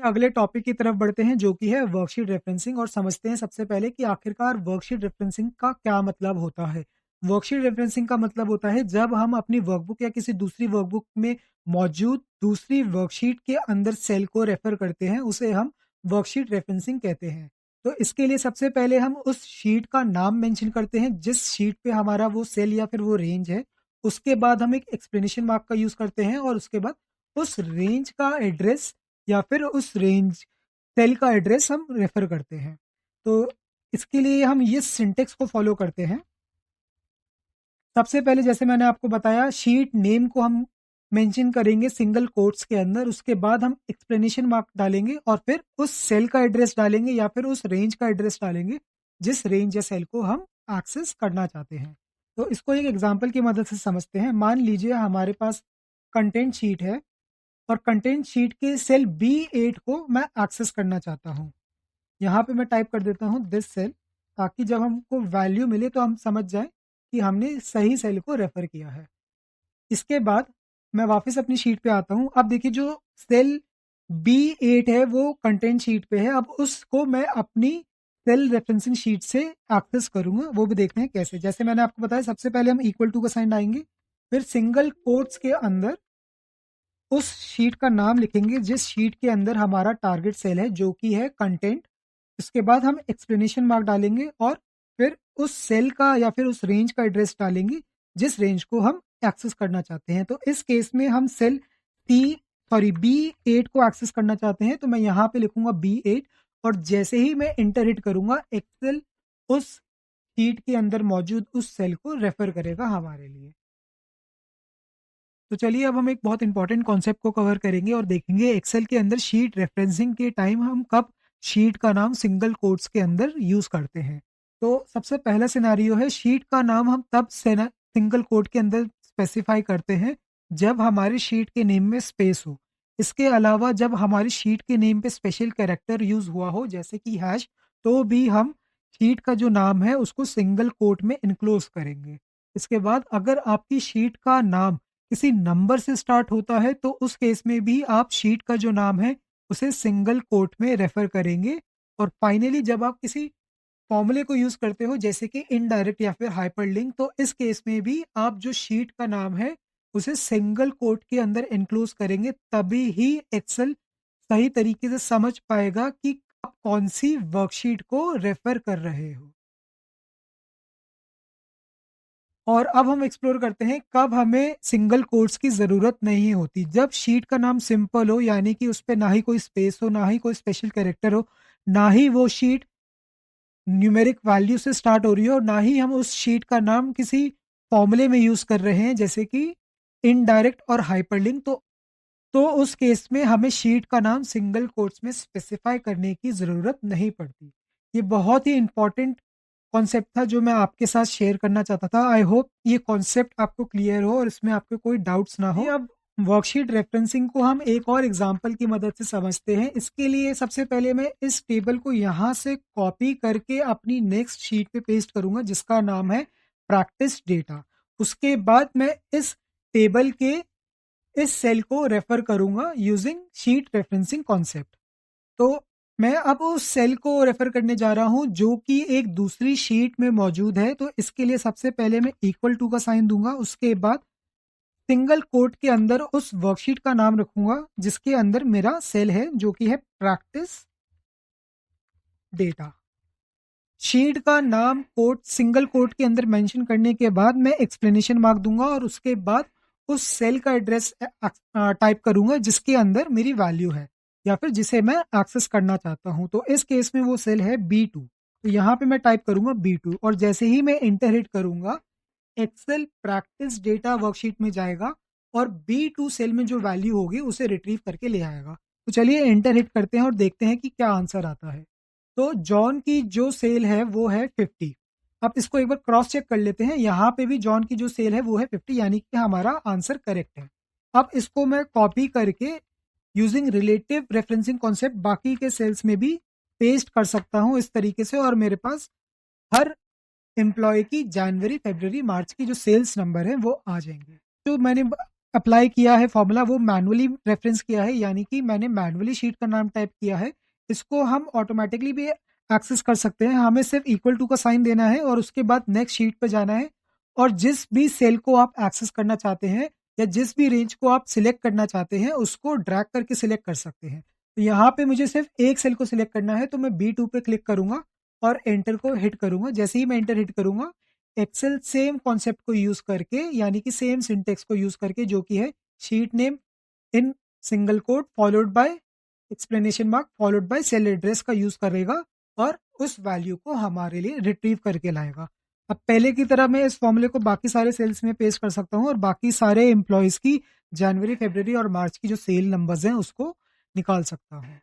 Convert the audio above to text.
अगले टॉपिक की तरफ बढ़ते हैं जो कि है वर्कशीट रेफरेंसिंग और समझते हैं सबसे पहले कि आखिरकार वर्कशीट रेफरेंसिंग का क्या मतलब होता है। वर्कशीट रेफरेंसिंग का मतलब होता है जब हम अपनी वर्कबुक या किसी दूसरी वर्कबुक में मौजूद दूसरी वर्कशीट के अंदर सेल को रेफर करते हैं, उसे हम वर्कशीट रेफरेंसिंग कहते हैं। तो इसके लिए सबसे पहले हम उस शीट का नाम मेंशन करते हैं जिस शीट पे हमारा वो सेल या फिर वो रेंज है। उसके बाद हम एक एक्सप्लेनेशन मार्क का यूज़ करते हैं और उसके बाद उस रेंज का एड्रेस या फिर उस रेंज सेल का एड्रेस हम रेफर करते हैं। तो इसके लिए हम ये सिंटेक्स को फॉलो करते हैं। सबसे पहले जैसे मैंने आपको बताया शीट नेम को हम मेंशन करेंगे सिंगल कोट्स के अंदर, उसके बाद हम एक्सप्लेनेशन मार्क डालेंगे और फिर उस सेल का एड्रेस डालेंगे या फिर उस रेंज का एड्रेस डालेंगे जिस रेंज या सेल को हम एक्सेस करना चाहते हैं। तो इसको एक एग्जांपल की मदद से समझते हैं। मान लीजिए हमारे पास कंटेंट शीट है और कंटेंट शीट के सेल B8 को मैं एक्सेस करना चाहता हूँ। यहाँ पे मैं टाइप कर देता हूँ दिस सेल, ताकि जब हमको वैल्यू मिले तो हम समझ जाएँ कि हमने सही सेल को रेफ़र किया है। इसके बाद मैं वापस अपनी शीट पे आता हूँ। अब देखिए जो सेल B8 है वो कंटेंट शीट पे है। अब उसको मैं अपनी सेल रेफरेंसिंग शीट से एक्सेस करूँगा, वो भी देखते हैं कैसे। जैसे मैंने आपको बताया सबसे पहले हम इक्वल टू का साइन लाएँगे, फिर सिंगल कोट्स के अंदर उस शीट का नाम लिखेंगे जिस शीट के अंदर हमारा टारगेट सेल है जो कि है कंटेंट। उसके बाद हम एक्सप्लेनेशन मार्क डालेंगे और फिर उस सेल का या फिर उस रेंज का एड्रेस डालेंगे जिस रेंज को हम एक्सेस करना चाहते हैं। तो इस केस में हम सेल टी सॉरी B8 को एक्सेस करना चाहते हैं, तो मैं यहाँ पे लिखूंगा B8 और जैसे ही मैं इंटर हिट करूंगा एक्सेल उस शीट के अंदर मौजूद उस सेल को रेफर करेगा हमारे लिए। तो चलिए अब हम एक बहुत इंपॉर्टेंट कॉन्सेप्ट को कवर करेंगे और देखेंगे एक्सेल के अंदर शीट रेफरेंसिंग के टाइम हम कब शीट का नाम सिंगल कोट्स के अंदर यूज़ करते हैं। तो सबसे पहला सिनेरियो है शीट का नाम हम तब सिंगल कोट के अंदर स्पेसिफाई करते हैं जब हमारी शीट के नेम में स्पेस हो। इसके अलावा जब हमारी शीट के नेम पे स्पेशल कैरेक्टर यूज़ हुआ हो जैसे कि हैश, तो भी हम शीट का जो नाम है उसको सिंगल कोट में इनक्लोज करेंगे। इसके बाद अगर आपकी शीट का नाम किसी नंबर से स्टार्ट होता है तो उस केस में भी आप शीट का जो नाम है उसे सिंगल कोट में रेफर करेंगे। और फाइनली जब आप किसी फॉर्मूले को यूज करते हो जैसे कि इनडायरेक्ट या फिर हाइपरलिंक, तो इस केस में भी आप जो शीट का नाम है उसे सिंगल कोट के अंदर इनक्लोज करेंगे, तभी ही एक्सेल सही तरीके से समझ पाएगा कि आप कौन सी वर्कशीट को रेफर कर रहे हो। और अब हम एक्सप्लोर करते हैं कब हमें सिंगल कोट्स की ज़रूरत नहीं होती। जब शीट का नाम सिंपल हो यानी कि उस पे ना ही कोई स्पेस हो, ना ही कोई स्पेशल कैरेक्टर हो, ना ही वो शीट न्यूमेरिक वैल्यू से स्टार्ट हो रही हो और ना ही हम उस शीट का नाम किसी फॉर्मूले में यूज़ कर रहे हैं जैसे कि इनडायरेक्ट और हाइपरलिंक, तो उस केस में हमें शीट का नाम सिंगल कोट्स में स्पेसिफाई करने की ज़रूरत नहीं पड़ती। ये बहुत ही इम्पोर्टेंट कॉन्सेप्ट था जो मैं आपके साथ शेयर करना चाहता था। आई होप ये कॉन्सेप्ट आपको क्लियर हो और इसमें आपके कोई डाउट्स ना हो। अब वर्कशीट रेफरेंसिंग को हम एक और एग्जांपल की मदद से समझते हैं। इसके लिए सबसे पहले मैं इस टेबल को यहाँ से कॉपी करके अपनी नेक्स्ट शीट पे पेस्ट करूँगा जिसका नाम है प्रैक्टिस डेटा। उसके बाद मैं इस टेबल के इस सेल को रेफर करूंगा यूजिंग शीट रेफरेंसिंग कॉन्सेप्ट। तो मैं अब उस सेल को रेफर करने जा रहा हूं जो कि एक दूसरी शीट में मौजूद है। तो इसके लिए सबसे पहले मैं इक्वल टू का साइन दूंगा, उसके बाद सिंगल कोट के अंदर उस वर्कशीट का नाम रखूंगा जिसके अंदर मेरा सेल है जो कि है प्रैक्टिस डेटा। शीट का नाम कोट सिंगल कोट के अंदर मेंशन करने के बाद मैं एक्सप्लेनेशन मार्क दूंगा और उसके बाद उस सेल का एड्रेस टाइप करूंगा जिसके अंदर मेरी वैल्यू है या फिर जिसे मैं एक्सेस करना चाहता हूं। तो इस केस में वो सेल है B2। तो यहाँ पे मैं टाइप करूंगा B2 और जैसे ही मैं इंटर हिट करूंगा एक्सेल प्रैक्टिस डेटा वर्कशीट में जाएगा और B2 सेल में जो वैल्यू होगी उसे रिट्रीव करके ले आएगा। तो चलिए इंटर हिट करते हैं और देखते हैं कि क्या आंसर आता है। तो जॉन की जो सेल है वो है 50। अब इसको एक बार क्रॉस चेक कर लेते हैं, यहाँ पे भी जॉन की जो सेल है वो है 50 यानी कि हमारा आंसर करेक्ट है। अब इसको मैं कॉपी करके यूजिंग रिलेटिव रेफरेंसिंग कॉन्सेप्ट बाकी के सेल्स में भी पेस्ट कर सकता हूँ इस तरीके से, और मेरे पास हर एम्प्लॉय की जनवरी फरवरी मार्च की जो सेल्स नंबर है वो आ जाएंगे। तो मैंने अप्लाई किया है फॉर्मूला वो मैनुअली रेफरेंस किया है, यानी कि मैंने मैनुअली शीट का नाम टाइप किया है। इसको हम ऑटोमेटिकली भी एक्सेस कर सकते हैं। हमें सिर्फ इक्वल टू का साइन देना है और उसके बाद नेक्स्ट शीट पे जाना है और जिस भी सेल को आप एक्सेस करना चाहते हैं या जिस भी रेंज को आप सिलेक्ट करना चाहते हैं उसको ड्रैग करके सिलेक्ट कर सकते हैं। तो यहाँ पे मुझे सिर्फ एक सेल को सिलेक्ट करना है, तो मैं B2 पे क्लिक करूंगा और एंटर को हिट करूंगा। जैसे ही मैं एंटर हिट करूंगा, एक्सेल सेम कॉन्सेप्ट को यूज करके, यानी कि सेम सिंटेक्स को यूज करके, जो कि है sheet name in single quote followed by explanation mark followed by cell address का यूज करेगा और उस वैल्यू को हमारे लिए रिट्रीव करके लाएगा। अब पहले की तरह मैं इस फॉर्मूले को बाकी सारे सेल्स में पेस्ट कर सकता हूँ और बाकी सारे एम्प्लॉयज की जनवरी, फरवरी और मार्च की जो सेल नंबर्स हैं उसको निकाल सकता हूँ।